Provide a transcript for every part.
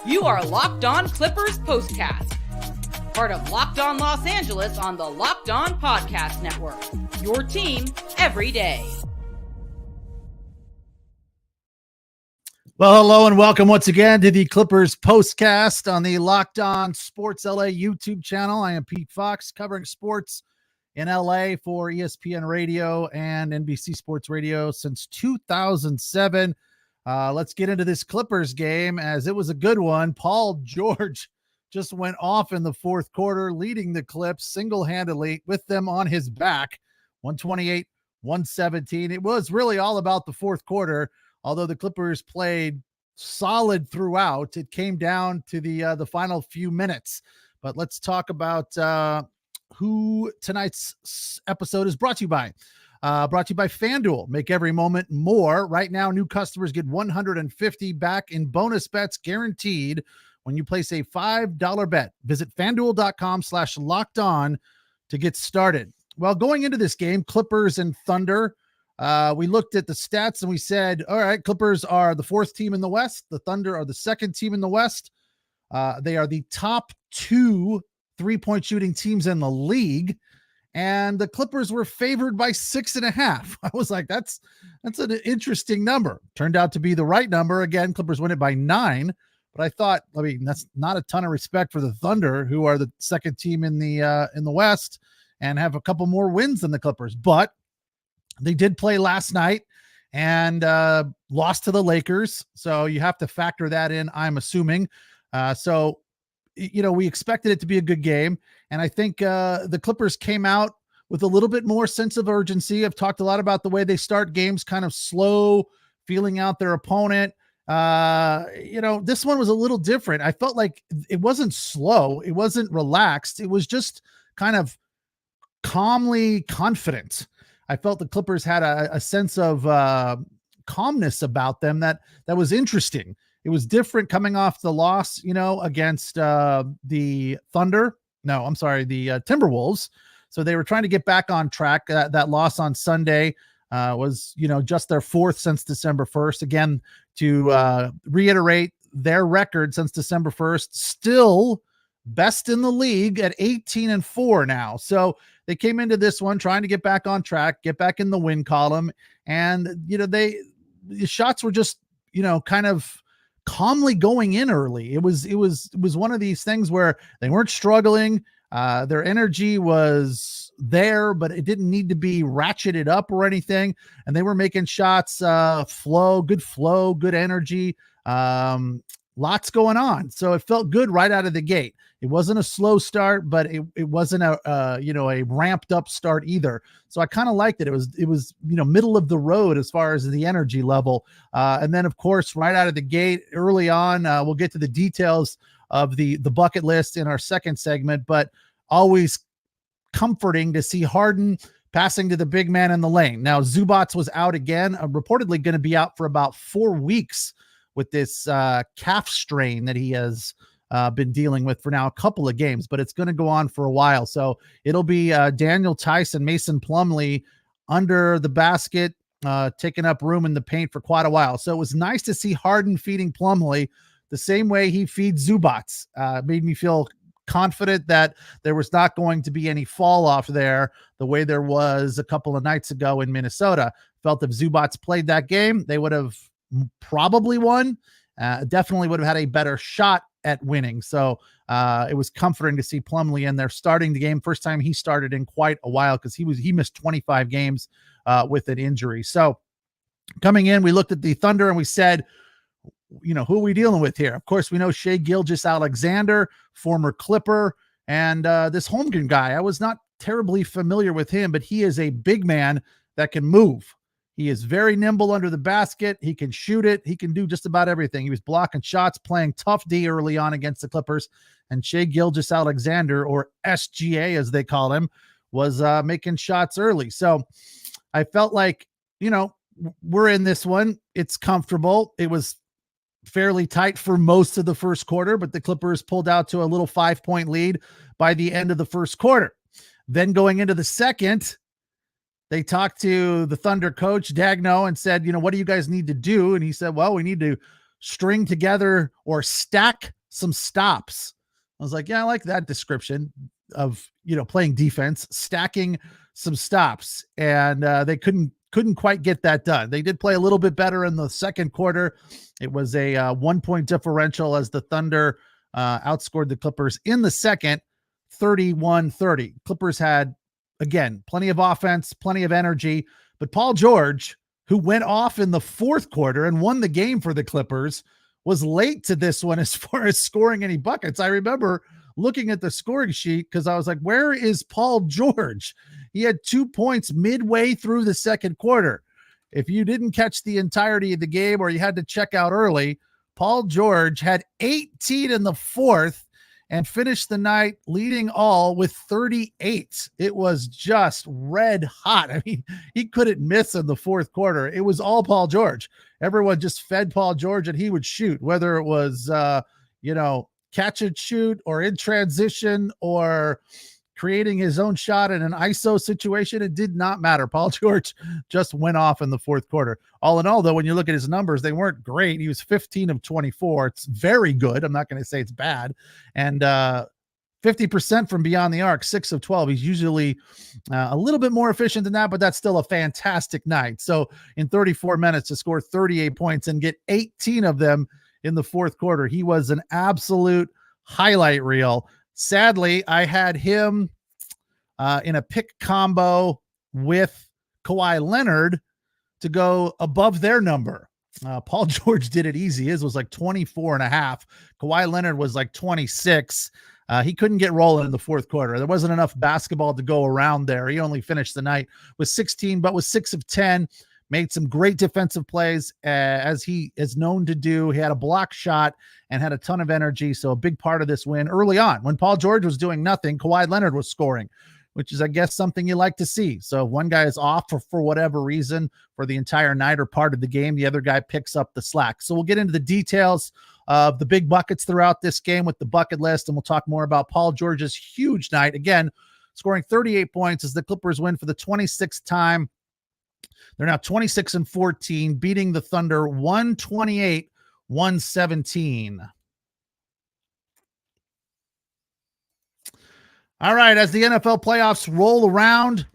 You are Locked On Clippers POSTCAST, part of Locked On Los Angeles on the Locked On Podcast Network. Your team every day. Well, hello and welcome once again to the Clippers POSTCAST on the Locked On Sports LA YouTube channel. I am Pete Fox, covering sports in LA for ESPN Radio and NBC Sports Radio since 2007. Let's get into this Clippers game, as it was a good one. Paul George just went off in the fourth quarter, leading the Clips single-handedly with them on his back, 128-117. It was really all about the fourth quarter. Although the Clippers played solid throughout, it came down to the final few minutes. But let's talk about who tonight's episode is brought to you by. Brought to you by FanDuel. Make every moment more. Right now, new customers get $150 back in bonus bets guaranteed when you place a $5 bet. Visit FanDuel.com/lockedon to get started. Well, going into this game, Clippers and Thunder, we looked at the stats and we said, all right, Clippers are the fourth team in the West. The Thunder are the second team in the West. They are the top two three-point shooting teams in the league. And the Clippers were favored by 6.5. I was like, that's an interesting number. Turned out to be the right number. Again, Clippers win it by 9. But I thought, that's not a ton of respect for the Thunder, who are the second team in the West and have a couple more wins than the Clippers. But they did play last night and lost to the Lakers. So you have to factor that in, I'm assuming. We expected it to be a good game. And I think the Clippers came out with a little bit more sense of urgency. I've talked a lot about the way they start games, kind of slow, feeling out their opponent. This one was a little different. I felt like it wasn't slow. It wasn't relaxed. It was just kind of calmly confident. I felt the Clippers had a sense of calmness about them that was interesting. It was different coming off the loss, against the Thunder. No, I'm sorry, the Timberwolves. So they were trying to get back on track. That loss on Sunday was, just their fourth since December 1st. Again, to reiterate, their record since December 1st, still best in the league at 18-4 now. So they came into this one trying to get back on track, get back in the win column. And, the shots were just, kind of calmly going in early. It was one of these things where they weren't struggling. Their energy was there, but it didn't need to be ratcheted up or anything. And they were making shots, flow, good energy, lots going on. So it felt good right out of the gate. It wasn't a slow start, but it wasn't a ramped up start either. So I kind of liked it. It was middle of the road as far as the energy level. And then of course, right out of the gate early on, we'll get to the details of the bucket list in our second segment, but always comforting to see Harden passing to the big man in the lane. Now Zubac was out again, reportedly going to be out for about 4 weeks with this calf strain that he has been dealing with for now a couple of games, but it's going to go on for a while. So it'll be Daniel Tice and Mason Plumlee under the basket, taking up room in the paint for quite a while. So it was nice to see Harden feeding Plumlee the same way he feeds Zubac. Made me feel confident that there was not going to be any fall off there the way there was a couple of nights ago in Minnesota. Felt if Zubac played that game, they would have probably won. Definitely would have had a better shot at winning. So it was comforting to see Plumlee in there starting the game. First time he started in quite a while, because he missed 25 games with an injury. So coming in, we looked at the Thunder and we said, who are we dealing with here? Of course, we know Shai Gilgeous-Alexander, former Clipper, and this Holmgren guy. I was not terribly familiar with him, but he is a big man that can move. He is very nimble under the basket. He can shoot it. He can do just about everything. He was blocking shots, playing tough D early on against the Clippers. And Shai Gilgeous-Alexander, or SGA as they call him, was making shots early. So I felt like, we're in this one. It's comfortable. It was fairly tight for most of the first quarter, but the Clippers pulled out to a little 5-point lead by the end of the first quarter. Then going into the second, they talked to the Thunder coach, Dagno, and said, what do you guys need to do? And he said, well, we need to string together or stack some stops. I was like, yeah, I like that description of, playing defense, stacking some stops. And they couldn't quite get that done. They did play a little bit better in the second quarter. It was a 1-point differential as the Thunder outscored the Clippers in the second, 31-30. Clippers had, again, plenty of offense, plenty of energy, but Paul George, who went off in the fourth quarter and won the game for the Clippers, was late to this one as far as scoring any buckets. I remember looking at the scoring sheet because I was like, where is Paul George? He had 2 points midway through the second quarter. If you didn't catch the entirety of the game or you had to check out early, Paul George had 18 in the fourth and finished the night leading all with 38. It was just red hot. I mean, he couldn't miss in the fourth quarter. It was all Paul George. Everyone just fed Paul George and he would shoot, whether it was, catch and shoot or in transition or creating his own shot in an ISO situation. It did not matter. Paul George just went off in the fourth quarter. All in all, though, when you look at his numbers, they weren't great. He was 15 of 24. It's very good. I'm not going to say it's bad. And 50% from beyond the arc, 6 of 12. He's usually a little bit more efficient than that, but that's still a fantastic night. So in 34 minutes to score 38 points and get 18 of them in the fourth quarter, he was an absolute highlight reel. Sadly, I had him in a pick combo with Kawhi Leonard to go above their number. Paul George did it easy. His was like 24.5. Kawhi Leonard was like 26. He couldn't get rolling in the fourth quarter. There wasn't enough basketball to go around there. He only finished the night with 16, but was 6 of 10. Made some great defensive plays as he is known to do. He had a block shot and had a ton of energy. So a big part of this win early on when Paul George was doing nothing, Kawhi Leonard was scoring, which is, I guess, something you like to see. So if one guy is off for whatever reason for the entire night or part of the game, the other guy picks up the slack. So we'll get into the details of the big buckets throughout this game with the bucket list. And we'll talk more about Paul George's huge night. Again, scoring 38 points as the Clippers win for the 26th time. They're now 26-14, beating the Thunder 128-117. All right, as the NFL playoffs roll around,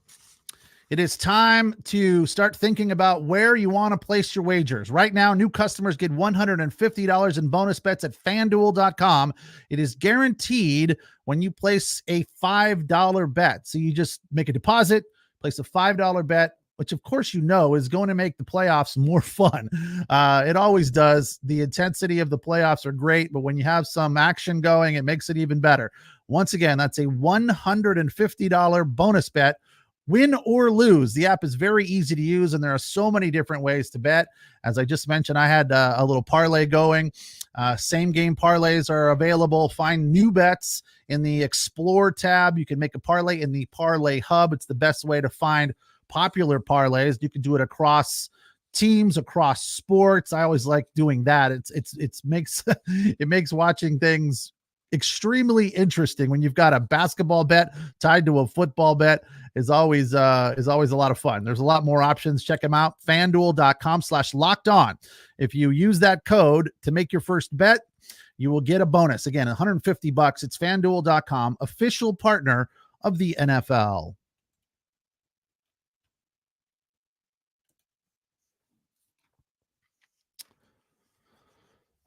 it is time to start thinking about where you want to place your wagers. Right now, new customers get $150 in bonus bets at FanDuel.com. It is guaranteed when you place a $5 bet. So you just make a deposit, place a $5 bet, which of course is going to make the playoffs more fun. It always does. The intensity of the playoffs are great, but when you have some action going, it makes it even better. Once again, that's a $150 bonus bet, win or lose. The app is very easy to use, and there are so many different ways to bet. As I just mentioned, I had a little parlay going. Same game parlays are available. Find new bets in the Explore tab. You can make a parlay in the Parlay Hub. It's the best way to find popular parlays. You can do it across teams, across sports. I always like doing that. It makes it makes watching things extremely interesting when you've got a basketball bet tied to a football bet is always a lot of fun. There's a lot more options. Check them out. FanDuel.com/lockedon. If you use that code to make your first bet, you will get a bonus. Again, $150. It's FanDuel.com, official partner of the NFL.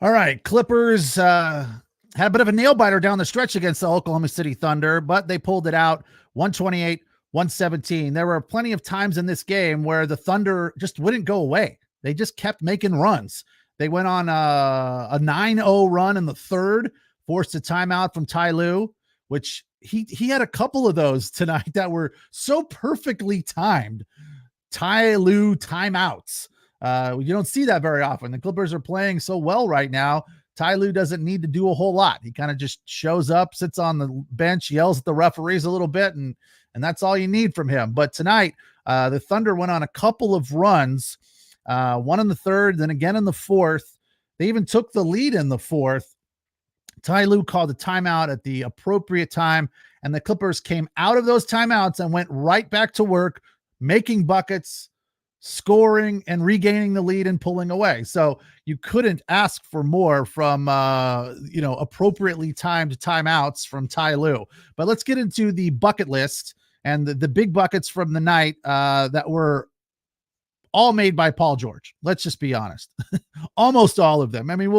All right, Clippers had a bit of a nail biter down the stretch against the Oklahoma City Thunder, but they pulled it out 128-117. There were plenty of times in this game where the Thunder just wouldn't go away. They just kept making runs. They went on a 9-0 run in the third, forced a timeout from Ty Lue, which he had a couple of those tonight that were so perfectly timed. Ty Lue timeouts. You don't see that very often. The Clippers are playing so well right now. Ty Lue doesn't need to do a whole lot. He kind of just shows up, sits on the bench, yells at the referees a little bit, and that's all you need from him. But tonight, the Thunder went on a couple of runs, one in the third, then again in the fourth. They even took the lead in the fourth. Ty Lue called a timeout at the appropriate time, and the Clippers came out of those timeouts and went right back to work, making buckets, scoring, and regaining the lead and pulling away. So you couldn't ask for more from, appropriately timed timeouts from Ty Lue. But let's get into the bucket list and the big buckets from the night that were all made by Paul George. Let's just be honest. Almost all of them. I mean,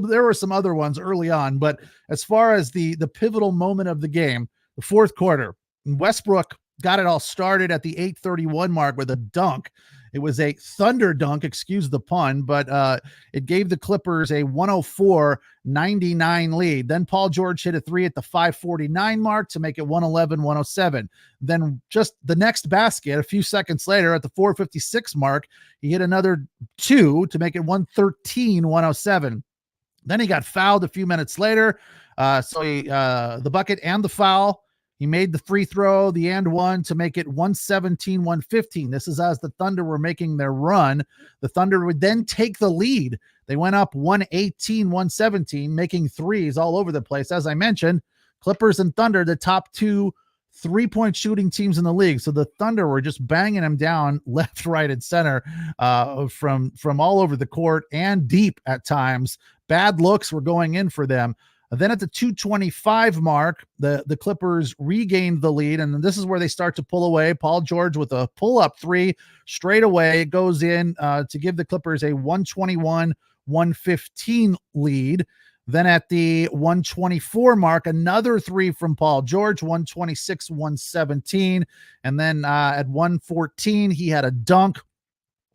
there were some other ones early on, but as far as the pivotal moment of the game, the fourth quarter, Westbrook got it all started at the 8:31 mark with a dunk. It was a thunder dunk, excuse the pun, but it gave the Clippers a 104-99 lead. Then Paul George hit a three at the 5:49 mark to make it 111-107. Then just the next basket, a few seconds later at the 4:56 mark, he hit another two to make it 113-107. Then he got fouled a few minutes later. So the bucket and the foul. He made the free throw, the and one, to make it 117-115. This is as the Thunder were making their run. The Thunder would then take the lead. They went up 118-117, making threes all over the place. As I mentioned, Clippers and Thunder, the top two three-point shooting teams in the league. So the Thunder were just banging them down left, right, and center from all over the court and deep at times. Bad looks were going in for them. Then at the 2:25 mark, the Clippers regained the lead, and this is where they start to pull away. Paul George with a pull-up three straight away goes in to give the Clippers a 121-115 lead. Then at the 124 mark, another three from Paul George, 126-117. And then at 114, he had a dunk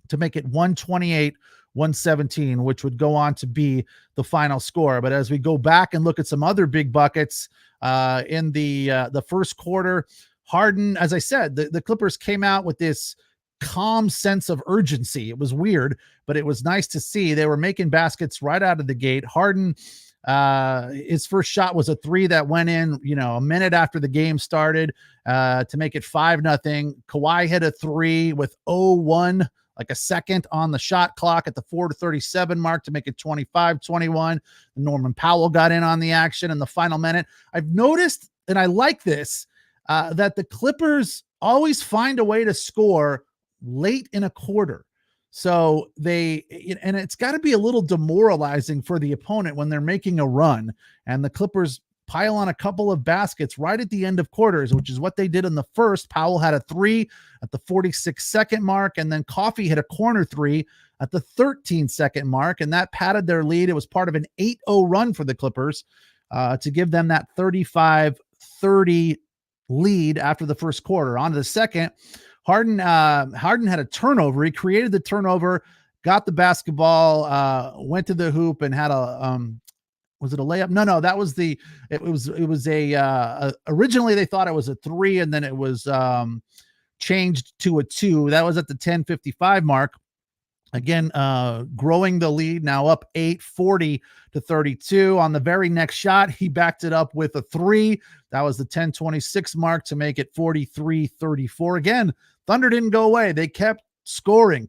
to make it 128-117, which would go on to be the final score. But as we go back and look at some other big buckets in the first quarter, Harden, as I said, the Clippers came out with this calm sense of urgency. It was weird, but it was nice to see. They were making baskets right out of the gate. Harden, his first shot was a three that went in, a minute after the game started to make it 5-0. Kawhi hit a three with 0-1, like a second on the shot clock at the 4:37 mark to make it 25-21. Norman Powell got in on the action in the final minute. I've noticed, and I like this, that the Clippers always find a way to score late in a quarter. So and it's got to be a little demoralizing for the opponent when they're making a run and the Clippers pile on a couple of baskets right at the end of quarters, which is what they did in the first. Powell had a three at the 46-second mark, and then Coffey hit a corner three at the 13-second mark, and that padded their lead. It was part of an 8-0 run for the Clippers to give them that 35-30 lead after the first quarter. On to the second, Harden had a turnover. He created the turnover, got the basketball, went to the hoop, and had a was it a layup? No, that was it was a originally they thought it was a three, and then it was changed to a two. That was at the 10:55 mark. Again, growing the lead, now up 8-40-32. On the very next shot, he backed it up with a three. That was the 10:26 mark to make it 43-34. Again, Thunder didn't go away. They kept scoring,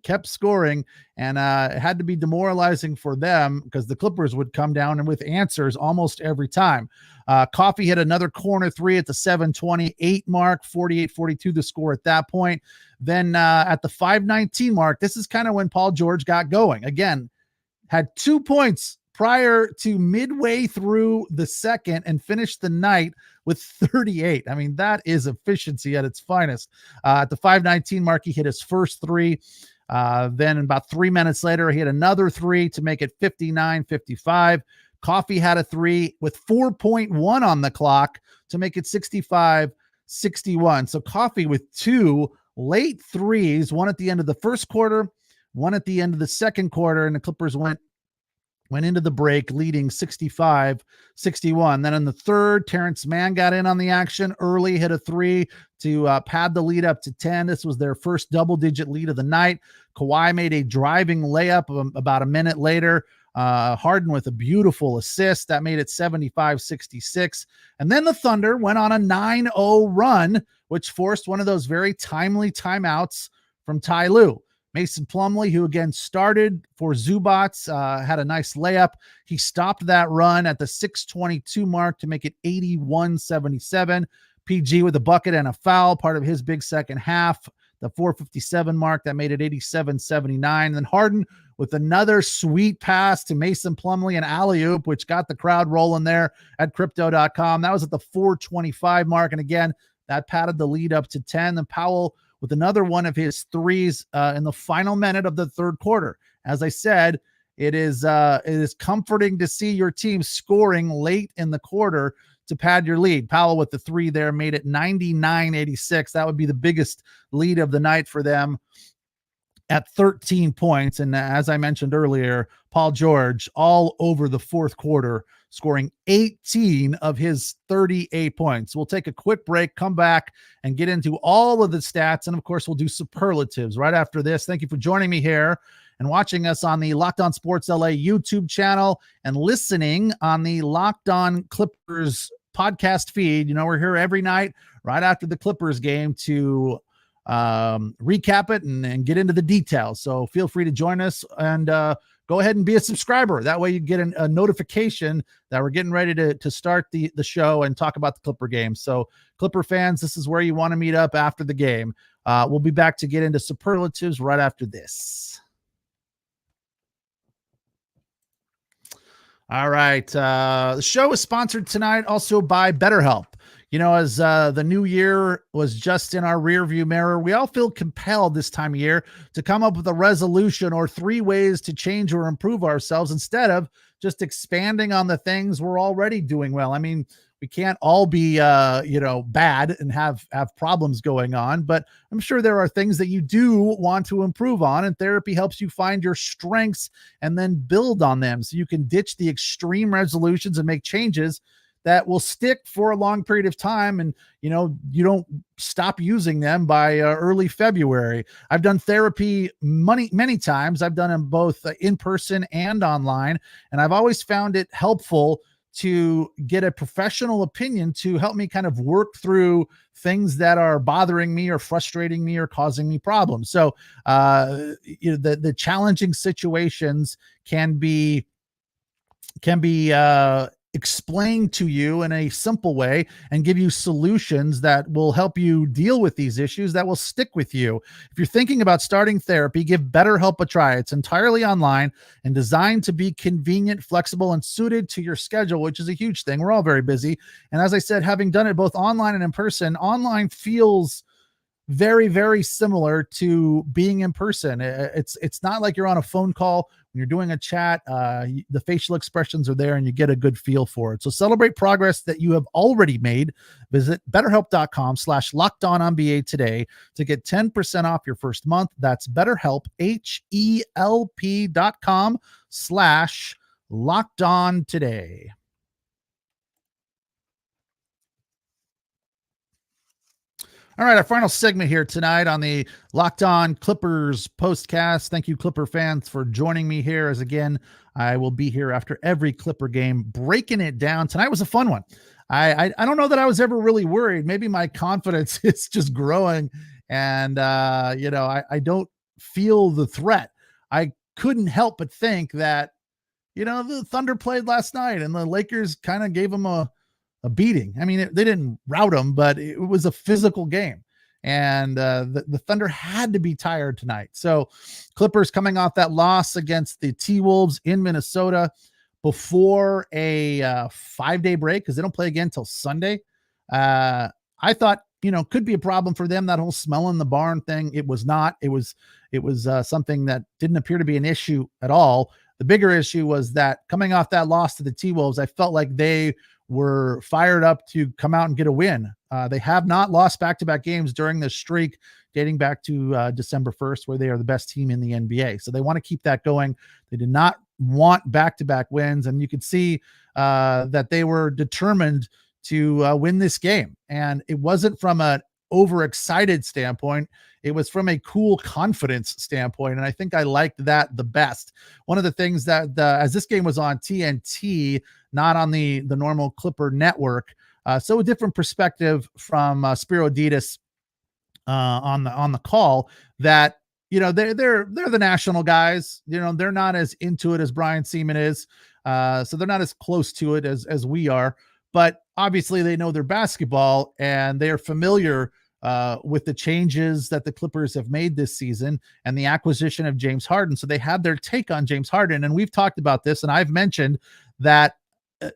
and it had to be demoralizing for them because the Clippers would come down and with answers almost every time. Coffey hit another corner three at the 7:28 mark, 48-42 the score at that point. Then at the 5:19 mark, this is kind of when Paul George got going. Again, had 2 points prior to midway through the second and finished the night with 38. I mean, that is efficiency at its finest. At the 5:19 mark, he hit his first three. Then about 3 minutes later, he hit another three to make it 59-55. Coffey had a three with 4.1 on the clock to make it 65-61. So Coffey with two late threes, one at the end of the first quarter, one at the end of the second quarter, and the Clippers went into the break leading 65-61. Then in the third, Terrence Mann got in on the action early, hit a three to pad the lead up to 10. This was their first double-digit lead of the night. Kawhi made a driving layup about a minute later. Harden with a beautiful assist that made it 75-66. And then the Thunder went on a 9-0 run, which forced one of those very timely timeouts from Ty Lue. Mason Plumlee, who again started for Zubats, had a nice layup. He stopped that run at the 6:22 mark to make it 81-77. PG with a bucket and a foul, part of his big second half the 457 mark. That made it 87-79. And then Harden with another sweet pass to Mason Plumlee and alley-oop, which got the crowd rolling there at crypto.com. That was at the 425 mark. And again, that padded the lead up to 10. Then Powell with another one of his threes in the final minute of the third quarter. As I said, it is comforting to see your team scoring late in the quarter to pad your lead. Powell with the three there made it 99-86. That would be the biggest lead of the night for them at 13 points. And as I mentioned earlier, Paul George all over the fourth quarter, scoring 18 of his 38 points. We'll take a quick break, come back, and get into all of the stats. And of course, we'll do superlatives right after this. Thank you for joining me here and watching us on the Locked On Sports LA YouTube channel and listening on the Locked On Clippers podcast feed. You know, we're here every night right after the Clippers game to recap it and get into the details. So feel free to join us and go ahead and be a subscriber. That way you get a notification that we're getting ready to start the show and talk about the Clipper game. So Clipper fans, this is where you want to meet up after the game. We'll be back to get into superlatives right after this. All right. The show is sponsored tonight also by BetterHelp. You know, as the new year was just in our rear view mirror, we all feel compelled this time of year to come up with a resolution or 3 ways to change or improve ourselves instead of just expanding on the things we're already doing well. I mean, we can't all be, bad and have problems going on, but I'm sure there are things that you do want to improve on, and therapy helps you find your strengths and then build on them so you can ditch the extreme resolutions and make changes that will stick for a long period of time. And, you know, you don't stop using them by early February. I've done therapy many times. I've done them both in person and online. And I've always found it helpful to get a professional opinion to help me kind of work through things that are bothering me or frustrating me or causing me problems. So, the challenging situations can be explained to you in a simple way and give you solutions that will help you deal with these issues that will stick with you. If you're thinking about starting therapy, give BetterHelp a try. It's entirely online and designed to be convenient, flexible, and suited to your schedule, which is a huge thing. We're all very busy. And as I said, having done it both online and in person, online feels very, very similar to being in person. It's not like you're on a phone call. When you're doing a chat, the facial expressions are there and you get a good feel for it. So celebrate progress that you have already made. Visit BetterHelp.com/LockedOnNBA today to get 10% off your first month. That's BetterHelp, HELP.com/LockedOn today. All right, our final segment here tonight on the Locked On Clippers postcast. Thank you, Clipper fans, for joining me here. As again, I will be here after every Clipper game, breaking it down. Tonight was a fun one. I don't know that I was ever really worried. Maybe my confidence is just growing, and I don't feel the threat. I couldn't help but think that, the Thunder played last night, and the Lakers kind of gave them a beating. I mean, they didn't rout them, but it was a physical game. And the Thunder had to be tired tonight. So Clippers coming off that loss against the T-Wolves in Minnesota before a 5-day break, because they don't play again until Sunday. I thought, could be a problem for them, that whole smell in the barn thing. It was not. It was something that didn't appear to be an issue at all. The bigger issue was that coming off that loss to the T-Wolves, I felt like they were fired up to come out and get a win. They have not lost back-to-back games during this streak dating back to December 1st, where they are the best team in the NBA. So they want to keep that going. They did not want back-to-back wins, and you could see that they were determined to win this game. And it wasn't from an overexcited standpoint. It was from a cool confidence standpoint. And I think I liked that the best. One of the things that as this game was on TNT, not on the normal Clipper network. So a different perspective from Spiro Ditas on the call, that, they're the national guys, they're not as into it as Brian Seaman is. So they're not as close to it as we are, but obviously they know their basketball and they are familiar with the changes that the Clippers have made this season and the acquisition of James Harden. So they had their take on James Harden. And we've talked about this, and I've mentioned that,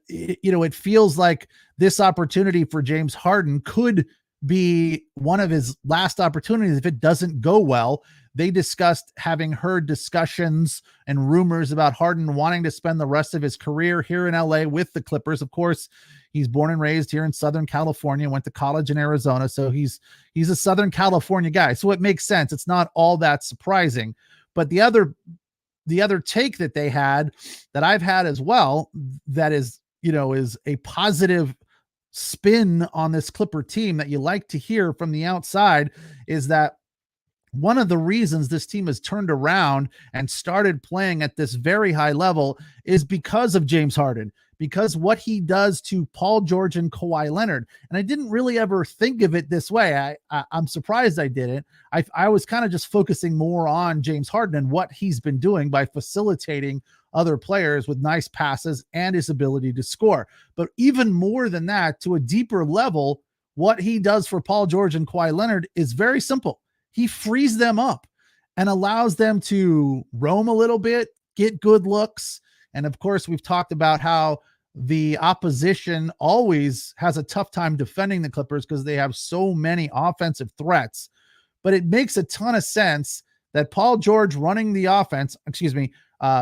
it feels like this opportunity for James Harden could be one of his last opportunities if it doesn't go well. They discussed having heard discussions and rumors about Harden wanting to spend the rest of his career here in LA with the Clippers. Of course, he's born and raised here in Southern California, went to college in Arizona. So he's a Southern California guy. So it makes sense. It's not all that surprising. But the other take that they had, that I've had as well, that is a positive spin on this Clipper team that you like to hear from the outside, is that one of the reasons this team has turned around and started playing at this very high level is because of James Harden, because what he does to Paul George and Kawhi Leonard. And I didn't really ever think of it this way. I'm surprised I didn't. I was kind of just focusing more on James Harden and what he's been doing by facilitating other players with nice passes and his ability to score. But even more than that, to a deeper level, what he does for Paul George and Kawhi Leonard is very simple. He frees them up and allows them to roam a little bit, get good looks. And of course, we've talked about how the opposition always has a tough time defending the Clippers because they have so many offensive threats. But it makes a ton of sense that Paul George running the offense,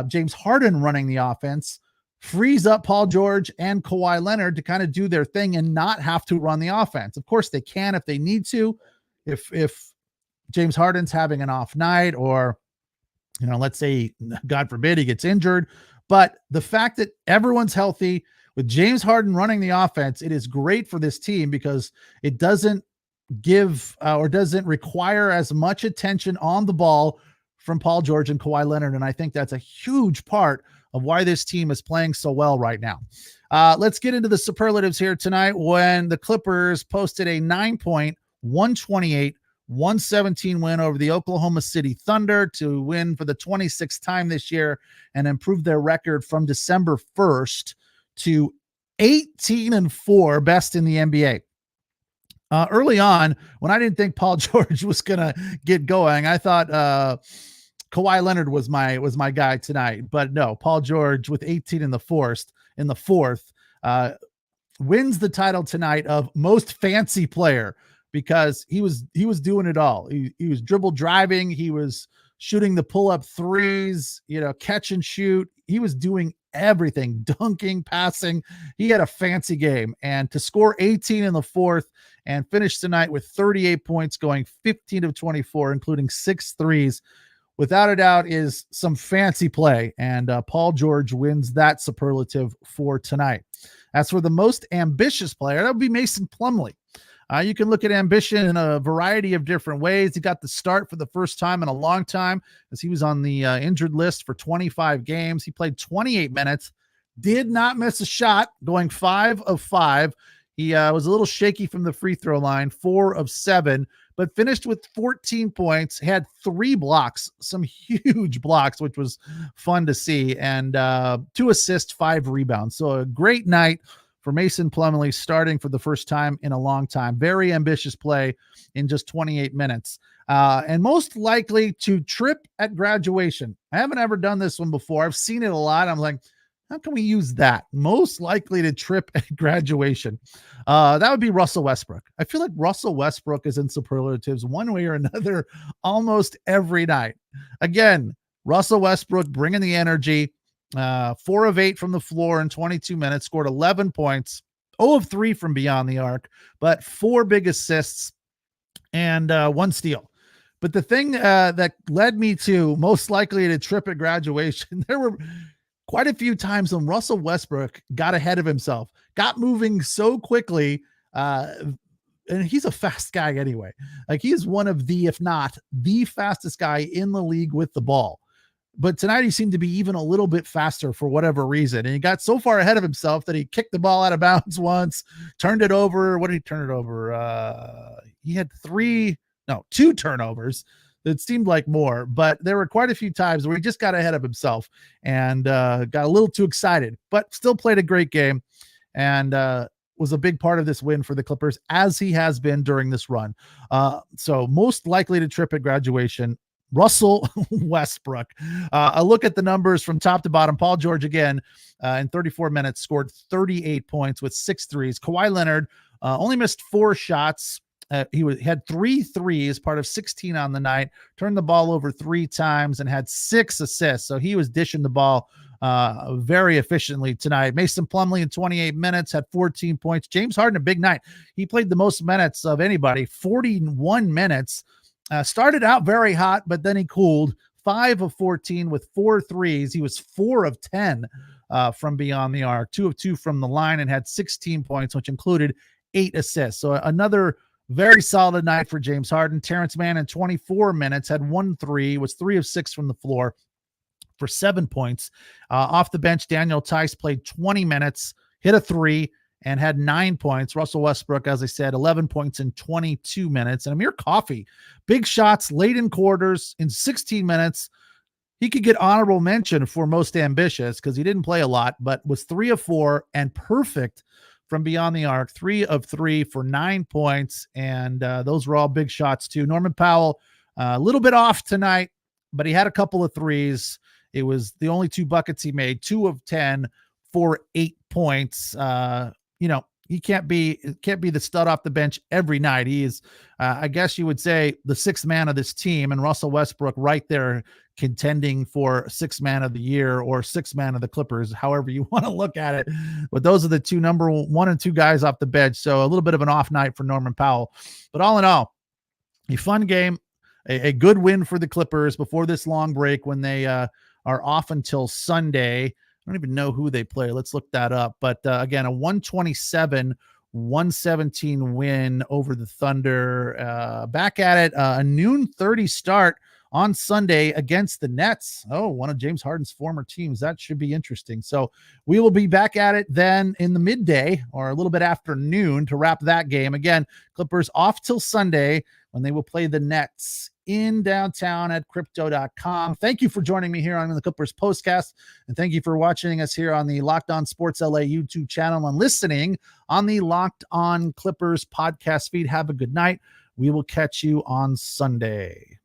James Harden running the offense, frees up Paul George and Kawhi Leonard to kind of do their thing and not have to run the offense. Of course, they can if they need to. If James Harden's having an off night, or, let's say, God forbid, he gets injured. But the fact that everyone's healthy with James Harden running the offense, it is great for this team because it doesn't give or doesn't require as much attention on the ball from Paul George and Kawhi Leonard. And I think that's a huge part of why this team is playing so well right now. Let's get into the superlatives here tonight, when the Clippers posted a 9-point, 128-117 win over the Oklahoma City Thunder to win for the 26th time this year and improve their record from December 1st to 18-4, best in the NBA. Early on, when I didn't think Paul George was going to get going, I thought Kawhi Leonard was my guy tonight. But no, Paul George with 18 in the fourth, wins the title tonight of most fancy player, because he was doing it all. He was dribble driving. He was shooting the pull-up threes, catch and shoot. He was doing everything, dunking, passing. He had a fancy game. And to score 18 in the fourth and finish tonight with 38 points, going 15 of 24, including 6 threes, without a doubt is some fancy play. And Paul George wins that superlative for tonight. As for the most ambitious player, that would be Mason Plumlee. You can look at ambition in a variety of different ways. He got the start for the first time in a long time, as he was on the injured list for 25 games. He played 28 minutes, did not miss a shot, going 5 of 5. He was a little shaky from the free throw line, 4 of 7, but finished with 14 points, had 3 blocks, some huge blocks, which was fun to see, and 2 assists, 5 rebounds. So a great night for Mason Plumlee, starting for the first time in a long time. Very ambitious play in just 28 minutes. And most likely to trip at graduation. I haven't ever done this one before. I've seen it a lot. I'm like, how can we use that? Most likely to trip at graduation. That would be Russell Westbrook. I feel like Russell Westbrook is in superlatives one way or another almost every night. Again, Russell Westbrook bringing the energy. 4 of 8 from the floor in 22 minutes, scored 11 points, 0 of 3 from beyond the arc, but 4 big assists and 1 steal. But the thing that led me to most likely to trip at graduation, there were quite a few times when Russell Westbrook got ahead of himself, got moving so quickly, and he's a fast guy anyway. Like, he is one of the, if not the fastest guy in the league with the ball. But tonight he seemed to be even a little bit faster for whatever reason. And he got so far ahead of himself that he kicked the ball out of bounds once, turned it over. What did he turn it over? He had 2 turnovers. It seemed like more, but there were quite a few times where he just got ahead of himself and got a little too excited, but still played a great game. And was a big part of this win for the Clippers, as he has been during this run. So most likely to trip at graduation, Russell Westbrook. A look at the numbers from top to bottom. Paul George, again, in 34 minutes, scored 38 points with 6 threes. Kawhi Leonard only missed 4 shots. He had 3 threes, part of 16 on the night, turned the ball over 3 times, and had 6 assists. So he was dishing the ball very efficiently tonight. Mason Plumlee in 28 minutes had 14 points. James Harden, a big night. He played the most minutes of anybody, 41 minutes. Started out very hot, but then he cooled. 5 of 14 with 4 threes. He was 4 of 10 from beyond the arc, 2 of 2 from the line, and had 16 points, which included 8 assists. So another very solid night for James Harden. Terrence Mann in 24 minutes had 1 3, was 3 of 6 from the floor for 7 points. Off the bench, Daniel Tice played 20 minutes, hit a 3, and had 9 points. Russell Westbrook, as I said, 11 points in 22 minutes. And Amir Coffey, big shots late in quarters in 16 minutes. He could get honorable mention for most ambitious because he didn't play a lot, but was 3 of 4 and perfect from beyond the arc. 3 of 3 for 9 points. And those were all big shots too. Norman Powell, a little bit off tonight, but he had a couple of threes. It was the only 2 buckets he made, 2 of 10 for 8 points. He can't be the stud off the bench every night. He is, I guess you would say, the 6th man of this team, and Russell Westbrook right there contending for 6th man of the year or 6th man of the Clippers, however you want to look at it. But those are the 2 number 1 and 2 guys off the bench. So a little bit of an off night for Norman Powell. But all in all, a fun game, a good win for the Clippers before this long break when they are off until Sunday. I don't even know who they play. Let's look that up. But again, a 127-117 win over the Thunder. Back at it, a noon 30 start on Sunday against the Nets. Oh, one of James Harden's former teams. That should be interesting. So we will be back at it then in the midday or a little bit after noon to wrap that game. Again, Clippers off till Sunday when they will play the Nets in downtown at crypto.com. Thank you for joining me here on the Clippers Postcast, and thank you for watching us here on the Locked On Sports LA YouTube channel and listening on the Locked On Clippers podcast feed. Have a good night. We will catch you on Sunday.